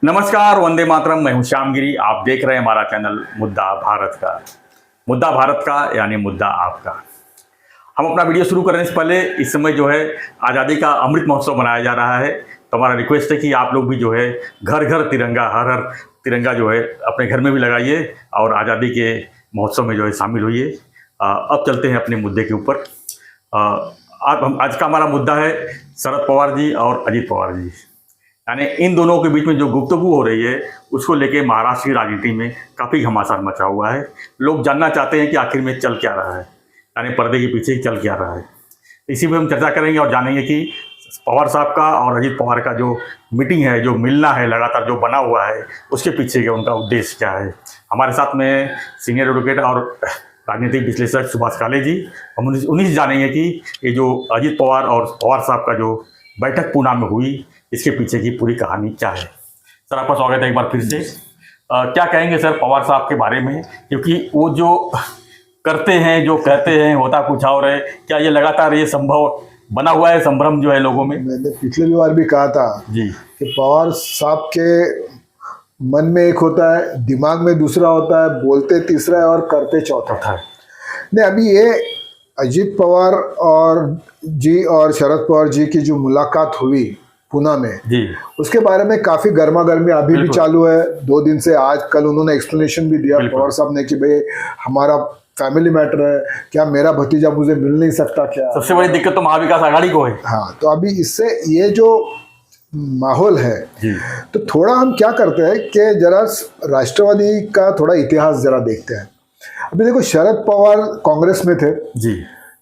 नमस्कार, वंदे मातरम। मैं हूं श्यामगिरी। आप देख रहे हैं हमारा चैनल मुद्दा भारत का। मुद्दा भारत का यानी मुद्दा आपका। हम अपना वीडियो शुरू करने से पहले इस समय जो है आज़ादी का अमृत महोत्सव मनाया जा रहा है, तो हमारा रिक्वेस्ट है कि आप लोग भी जो है घर घर तिरंगा, हर हर तिरंगा जो है अपने घर में भी लगाइए और आज़ादी के महोत्सव में जो है शामिल होइए। अब चलते हैं अपने मुद्दे के ऊपर। आज का हमारा मुद्दा है शरद पवार जी और अजीत पवार जी, यानी इन दोनों के बीच में जो गुफ्तगू हो रही है उसको लेके महाराष्ट्र की राजनीति में काफ़ी घमासान मचा हुआ है। लोग जानना चाहते हैं कि आखिर में चल क्या रहा है, यानी पर्दे के पीछे चल क्या रहा है। इसी पर हम चर्चा करेंगे और जानेंगे कि पवार साहब का और अजीत पवार का जो मीटिंग है, जो मिलना है लगातार जो बना हुआ है, उसके पीछे का उनका उद्देश्य क्या है। हमारे साथ में सीनियर एडवोकेट और राजनीतिक विश्लेषक सुभाष काले जी। हम उन्हीं से जानेंगे कि ये जो अजीत पवार और पवार साहब का जो बैठक पूना में हुई, इसके पीछे की पूरी कहानी क्या है। सर, आपका स्वागत है एक बार फिर से। क्या कहेंगे सर पवार साहब के बारे में, क्योंकि वो जो करते हैं, जो कहते हैं, होता कुछ और है। क्या ये लगातार ये संभव बना हुआ है, संभ्रम जो है लोगों में? मैंने पिछले बार भी कहा था जी कि पवार साहब के मन में एक होता है, दिमाग में दूसरा होता है, बोलते तीसरा है और करते चौथा था। नहीं, अभी ये अजीत पवार और शरद पवार जी की जो मुलाकात हुई पूना में जी, उसके बारे में काफी गर्मा गर्मी अभी भी चालू है। 2 दिन से, आज कल उन्होंने एक्सप्लेनेशन भी दिया पवार साहब ने कि भाई हमारा फैमिली मैटर है, क्या मेरा भतीजा मुझे मिल नहीं सकता क्या। सबसे बड़ी दिक्कत तो महाविकास आघाड़ी को है। हाँ, तो अभी इससे ये जो माहौल है जी, तो थोड़ा हम क्या करते हैं कि जरा राष्ट्रवादी का थोड़ा इतिहास जरा देखते हैं। अभी देखो, शरद पवार कांग्रेस में थे जी,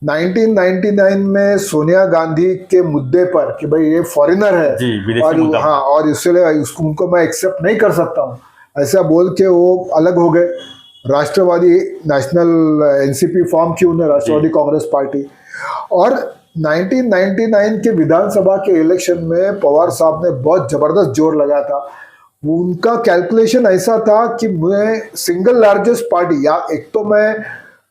1999 में सोनिया गांधी के मुद्दे पर कि भाई ये फॉरेनर है जी, विदेशी और मुद्दा। हाँ, और इसलिए उनको मैं एक्सेप्ट नहीं कर सकता हूँ, ऐसा बोल के वो अलग हो गए। राष्ट्रवादी नेशनल एनसीपी फॉर्म की उन्हें, राष्ट्रवादी कांग्रेस पार्टी। और 1999 के विधानसभा के इलेक्शन में पवार साहब ने बहुत जबरदस्त जोर लगाया था। उनका कैलकुलेशन ऐसा था कि मैं सिंगल लार्जेस्ट पार्टी, या एक तो मैं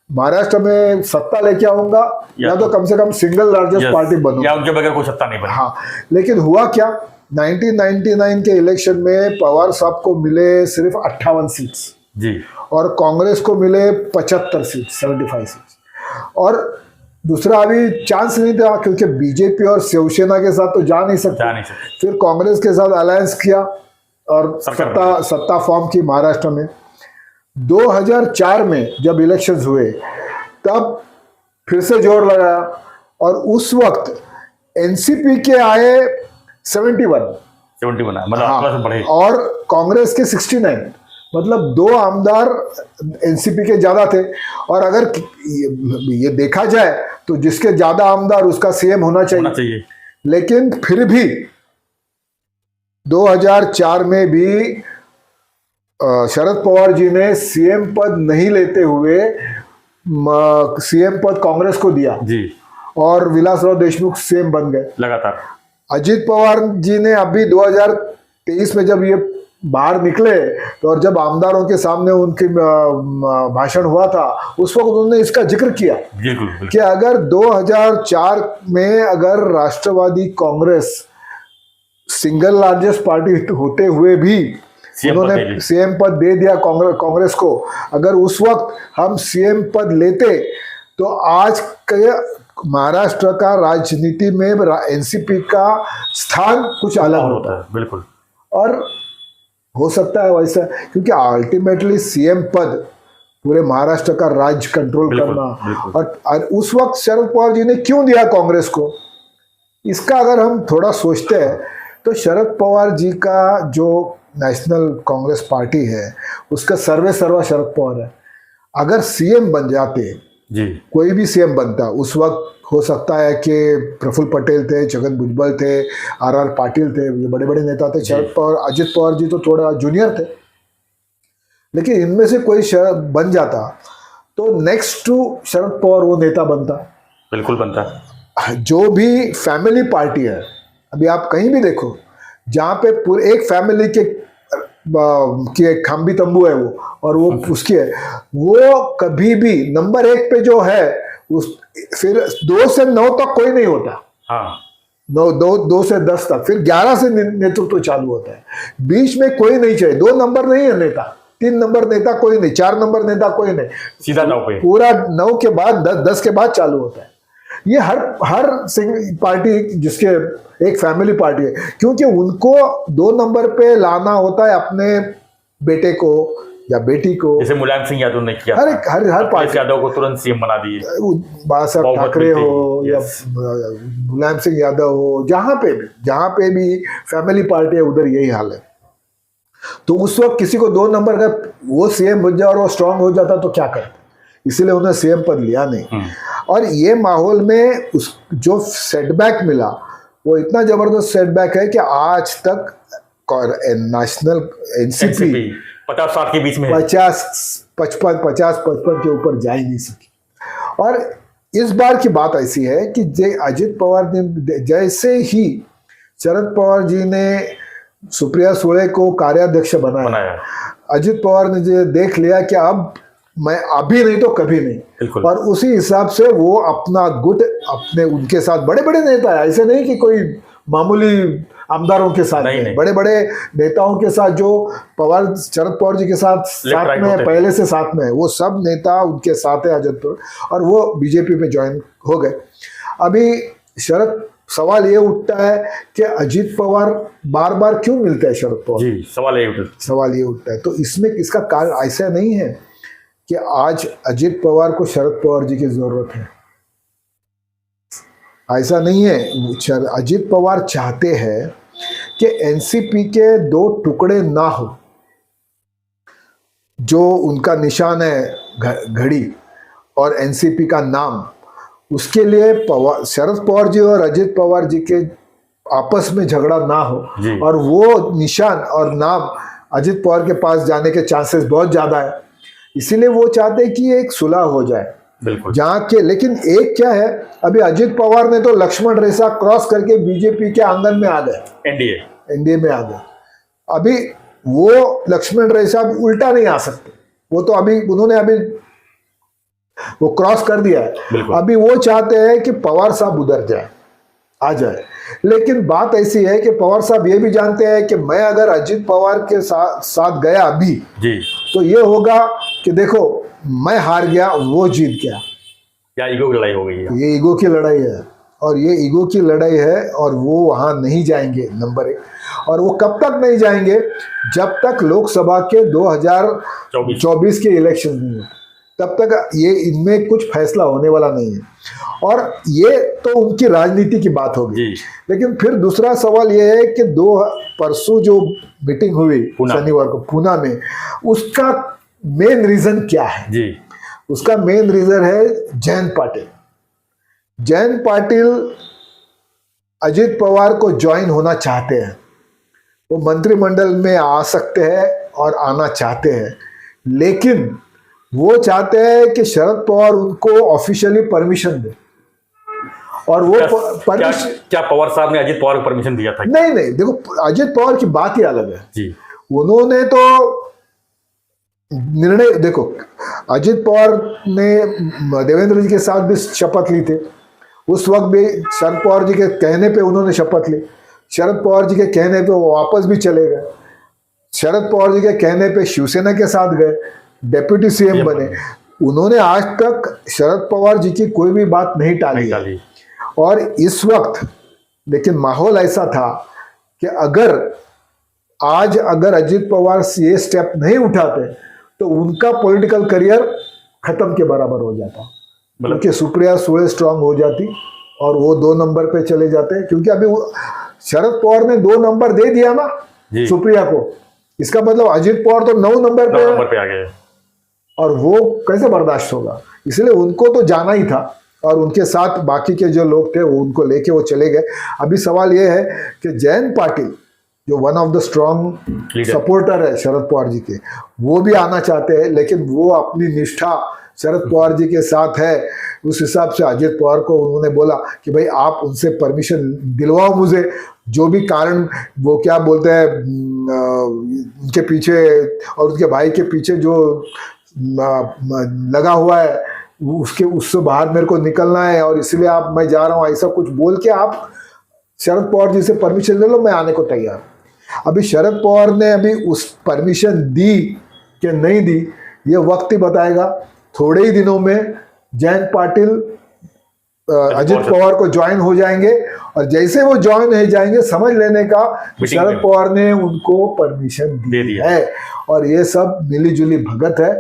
महाराष्ट्र में सत्ता लेके आऊंगा या तो कम से कम सिंगल लार्जेस्ट पार्टी बनूंगा, या उनके बगैर कोई सत्ता नहीं बनी। हाँ, लेकिन हुआ क्या, 1999 के इलेक्शन में पवार साहब को मिले सिर्फ 58 सीट्स जी, और कांग्रेस को मिले 75 सीट, 75 सीट। और दूसरा अभी चांस नहीं था क्योंकि बीजेपी और शिवसेना के साथ तो जा नहीं सकते। फिर कांग्रेस के साथ अलायंस किया और सत्ता फॉर्म की महाराष्ट्र में। 2004 में जब इलेक्शंस हुए तब फिर से जोर लगाया और उस वक्त एनसीपी के आए 71 मतलब हाँ, बढ़े। और कांग्रेस के 69, मतलब 2 आमदार एनसीपी के ज्यादा थे। और अगर ये देखा जाए तो जिसके ज्यादा आमदार उसका सीएम होना चाहिए। लेकिन फिर भी 2004 में भी शरद पवार जी ने सीएम पद नहीं लेते हुए सीएम पद कांग्रेस को दिया जी, और विलासराव देशमुख सीएम बन गए लगातार। अजीत पवार जी ने अभी 2023 में जब ये बाहर निकले तो, और जब आमदारों के सामने उनकी भाषण हुआ था, उस वक्त उन्होंने इसका जिक्र किया कि अगर 2004 में अगर राष्ट्रवादी कांग्रेस सिंगल लार्जेस्ट पार्टी होते हुए भी उन्होंने सीएम पद दे दिया कांग्रेस को, अगर उस वक्त हम सीएम पद लेते तो आज के महाराष्ट्र का राजनीति में एनसीपी का स्थान कुछ अलग होता है। बिल्कुल, और हो सकता है वैसा, क्योंकि अल्टीमेटली सीएम पद पूरे महाराष्ट्र का राज्य कंट्रोल करना। और उस वक्त शरद पवार जी ने क्यों दिया कांग्रेस को, इसका अगर हम थोड़ा सोचते हैं तो शरद पवार जी का जो नेशनल कांग्रेस पार्टी है उसका सर्वे सर्वा शरद पवार है। अगर सीएम बन जाते जी, कोई भी सीएम बनता, उस वक्त हो सकता है कि प्रफुल्ल पटेल थे, छगन भुजबल थे, आर पाटिल थे, ये बड़े बड़े नेता थे। शरद पवार, अजित पवार जी तो थोड़ा जूनियर थे, लेकिन इनमें से कोई शरद बन जाता तो नेक्स्ट टू शरद पवार वो नेता बनता। बिल्कुल बनता। जो भी फैमिली पार्टी है, अभी आप कहीं भी देखो जहाँ पे पूरे एक फैमिली की एक खंबी तंबू है वो, और वो उसकी है, वो कभी भी नंबर 1 पे जो है उस, फिर 2 से 9 तक कोई नहीं होता। हाँ, दो से 10 तक, फिर 11 से नेतृत्व चालू होता है। बीच में कोई नहीं चाहिए, 2 नंबर नहीं है नेता, 3 नंबर नेता कोई नहीं, 4 नंबर नेता कोई नहीं, सीधा 9 पे, पूरा 9 के बाद 10 के बाद चालू होता है। ये हर पार्टी जिसके एक फैमिली पार्टी है, क्योंकि उनको 2 नंबर पे लाना होता है अपने बेटे को या बेटी को। जैसे मुलायम सिंह यादव ने किया, हर पार्टी यादव को तुरंत सीएम बना दिए, बाला साहब ठाकरे हो या मुलायम सिंह यादव हो, जहां पे भी फैमिली पार्टी है उधर यही हाल है। तो उस वक्त किसी को 2 नंबर का वो सीएम बन जाए और वो स्ट्रांग हो जाता तो क्या करते, इसीलिए उन्होंने सीएम पद लिया नहीं। और ये माहौल में उस जो सेटबैक मिला वो इतना जबरदस्त सेटबैक है कि आज तक नेशनल एनसीपी 50-60 के बीच में 50-55 के ऊपर जा ही नहीं सकी। और इस बार की बात ऐसी है कि अजित पवार ने जैसे ही शरद पवार जी ने सुप्रिया सुळे को कार्याध्यक्ष बनाया, अजित पवार ने देख लिया कि अब मैं अभी नहीं तो कभी नहीं, और उसी हिसाब से वो अपना गुट अपने उनके साथ बड़े बड़े नेता है, ऐसे नहीं कि कोई मामूली आमदारों के साथ नहीं, बड़े बड़े नेताओं के साथ जो शरद पवार जी के साथ में पहले से साथ में है, वो सब नेता उनके साथ है अजित पवार, और वो बीजेपी में ज्वाइन हो गए। अभी सवाल ये उठता है कि अजित पवार बार बार क्यों मिलते हैं शरद पवार जी, सवाल ये उठता है। तो इसमें इसका कारण ऐसा नहीं है कि आज अजित पवार को शरद पवार जी की जरूरत है, ऐसा नहीं है। अजित पवार चाहते हैं कि एनसीपी के 2 टुकड़े ना हो, जो उनका निशान है घड़ी और एनसीपी का नाम, उसके लिए शरद पवार जी और अजित पवार जी के आपस में झगड़ा ना हो, और वो निशान और नाम अजित पवार के पास जाने के चांसेस बहुत ज्यादा है। इसीलिए वो चाहते हैं कि एक सुलह हो जाए जहाँ के। लेकिन एक क्या है, अभी अजित पवार ने तो लक्ष्मण रेखा क्रॉस करके बीजेपी के आंगन में आ गए, एनडीए में आ गए। अभी वो लक्ष्मण रेखा उल्टा नहीं आ सकते, वो तो अभी उन्होंने वो क्रॉस कर दिया है। अभी वो चाहते हैं कि पवार साहब उधर आ जाए। लेकिन बात ऐसी है कि पवार साहब ये भी जानते हैं कि मैं अगर अजित पवार के साथ गया अभी तो ये होगा कि देखो मैं हार गया, वो जीत गया, या ईगो की लड़ाई हो गई है। ये ईगो की लड़ाई है, और ये ईगो की लड़ाई है, और वो वहां नहीं जाएंगे नंबर 1। और वो कब तक नहीं जाएंगे, जब तक लोकसभा के 2024 के इलेक्शन नहीं होते, तब तक ये इनमें कुछ फैसला होने वाला नहीं है। और ये तो उनकी राजनीति की बात होगी। लेकिन फिर दूसरा सवाल ये है कि परसों जो मीटिंग हुई शनिवार को पूना में, उसका मेन रीजन क्या है उसका मेन रीजन है जयंत पाटिल अजित पवार को ज्वाइन होना चाहते हैं। वो मंत्रिमंडल में आ सकते हैं और आना चाहते हैं, लेकिन वो चाहते हैं कि शरद पवार उनको ऑफिशियली परमिशन दे। और वो क्या पवार साहब ने अजित पवार को परमिशन दिया था? नहीं, देखो अजित पवार की बात ही अलग है उन्होंने तो निर्णय, देखो अजित पवार ने देवेंद्र जी के साथ भी शपथ ली थी, उस वक्त भी शरद पवार जी के कहने पे उन्होंने शपथ ली, शरद पवार जी के कहने पे वो वापस भी चले गए, शरद पवार जी के कहने पे शिवसेना के साथ गए, डेप्यूटी सीएम बने। उन्होंने आज तक शरद पवार जी की कोई भी बात नहीं टाली। और इस वक्त लेकिन माहौल ऐसा था कि अगर अजित पवार ये स्टेप नहीं उठाते तो उनका पॉलिटिकल करियर खत्म के बराबर हो जाता, क्योंकि सुप्रिया सुळे स्ट्रांग हो जाती और वो 2 नंबर पे चले जाते। क्योंकि अभी शरद पवार ने 2 नंबर दे दिया ना सुप्रिया को, इसका मतलब अजित पवार तो 9 नंबर पे आ गए, और वो कैसे बर्दाश्त होगा। इसलिए उनको तो जाना ही था, और उनके साथ बाकी के जो लोग थे वो उनको लेके वो चले गए। अभी सवाल ये है कि जयंत पाटिल जो one of the strong supporter है शरद पवार जी के, वो भी आना चाहते हैं, लेकिन वो अपनी निष्ठा शरद पवार जी के साथ है। उस हिसाब से अजित पवार को उन्होंने बोला कि भाई आप उनसे परमिशन दिलवाओ मुझे, जो भी कारण वो क्या बोलते हैं उनके पीछे और उनके भाई के पीछे जो लगा हुआ है उससे बाहर मेरे को निकलना है, और इसलिए मैं जा रहा हूँ, ऐसा कुछ बोल के आप शरद पवार जी से परमिशन ले लो, मैं आने को तैयार हूं। अभी शरद पवार ने अभी उस परमिशन दी कि नहीं दी, ये वक्त ही बताएगा। थोड़े ही दिनों में जयंत पाटिल अजित पवार को ज्वाइन हो जाएंगे, और जैसे वो ज्वाइन हो जाएंगे समझ लेने का शरद पवार ने उनको परमिशन दी है। और ये सब मिली जुली भगत है।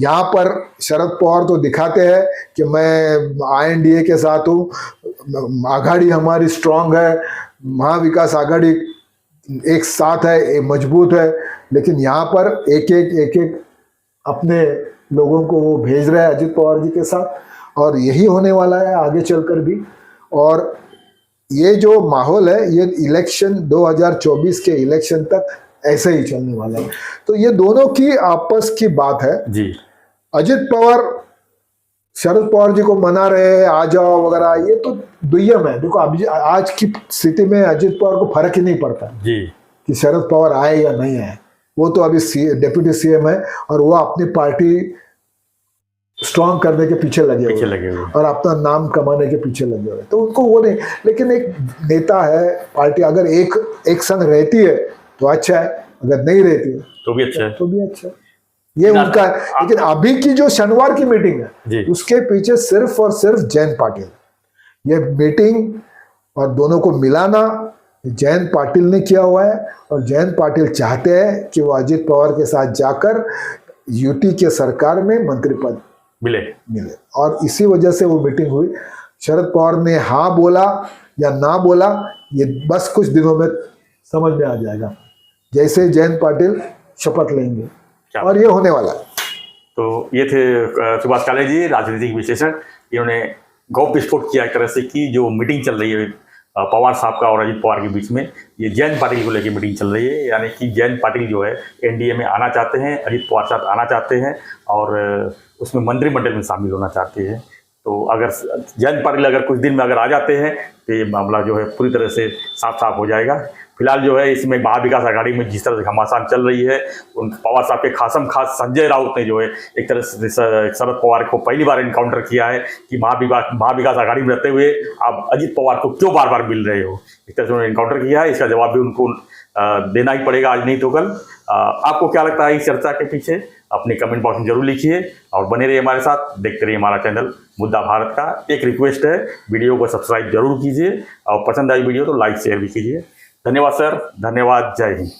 यहाँ पर शरद पवार तो दिखाते हैं कि मैं INDA के साथ हूँ, आघाड़ी हमारी स्ट्रांग है, महाविकास आघाड़ी एक साथ है, मजबूत है, लेकिन यहाँ पर एक एक अपने लोगों को वो भेज रहे हैं अजित पवार जी के साथ, और यही होने वाला है आगे चलकर भी। और ये जो माहौल है ये इलेक्शन 2024 के इलेक्शन तक ऐसे ही चलने वाला है। तो ये दोनों की आपस की बात है जी। अजित पवार शरद पवार जी को मना रहे हैं आ जाओ वगैरह, ये तो दुय्यम है। देखो अभी आज की स्थिति में अजित पवार को फर्क ही नहीं पड़ता जी कि शरद पवार आए या नहीं आए। वो तो अभी डेप्यूटी CM है और वो अपनी पार्टी स्ट्रॉन्ग करने के पीछे लगे हुए और अपना नाम कमाने के पीछे लगे हुए, तो उनको वो नहीं। लेकिन एक नेता है, पार्टी अगर एक संग रहती है तो अच्छा है, अगर नहीं रहती है तो भी अच्छा है, तो भी अच्छा है, ये उनका। लेकिन अभी की जो शनिवार की मीटिंग है उसके पीछे सिर्फ और सिर्फ जयंत पाटिल। ये मीटिंग और दोनों को मिलाना जयंत पाटिल ने किया हुआ है, और जयंत पाटिल चाहते हैं कि वो अजित पवार के साथ जाकर UT के सरकार में मंत्री पद मिले। और इसी वजह से वो मीटिंग हुई। शरद पवार ने हाँ बोला या ना बोला ये बस कुछ दिनों में समझ में आ जाएगा, जैसे जयंत पाटिल शपथ लेंगे, और ये होने वाला है। तो ये थे सुभाष काले जी, राजनीतिक विश्लेषण। इन्होंने गौप विस्फोट किया एक तरह से कि जो मीटिंग चल रही है पवार साहब का और अजित पवार के बीच में, ये जयंत पाटिल को लेकर मीटिंग चल रही है। यानी कि जयंत पाटिल जो है NDA में आना चाहते हैं, अजित पवार साथ आना चाहते हैं और उसमें मंत्रिमंडल में शामिल होना चाहते हैं। तो अगर जयंत पाटिल अगर कुछ दिन में अगर आ जाते हैं तो ये मामला जो है पूरी तरह से साफ साफ हो जाएगा। फिलहाल जो है इसमें महाविकास आघाड़ी में जिस तरह से घमासान चल रही है, उन पवार साहब के खासम खास संजय राउत ने जो है एक तरह से शरद पवार को पहली बार इनकाउंटर किया है कि महाविकास आघाड़ी में रहते हुए आप अजित पवार को क्यों बार बार मिल रहे हो, इस तरह से उन्होंने इनकाउंटर किया है। इसका जवाब भी उनको देना ही पड़ेगा, आज नहीं तो कल। आपको क्या लगता है इस चर्चा के पीछे? अपने कमेंट बॉक्स में जरूर लिखिए और बने रहिए हमारे साथ, देखते रहिए हमारा चैनल मुद्दा भारत का। एक रिक्वेस्ट है, वीडियो को सब्सक्राइब जरूर कीजिए और पसंद आई वीडियो तो लाइक शेयर भी कीजिए। धन्यवाद सर, धन्यवाद, जय हिंद।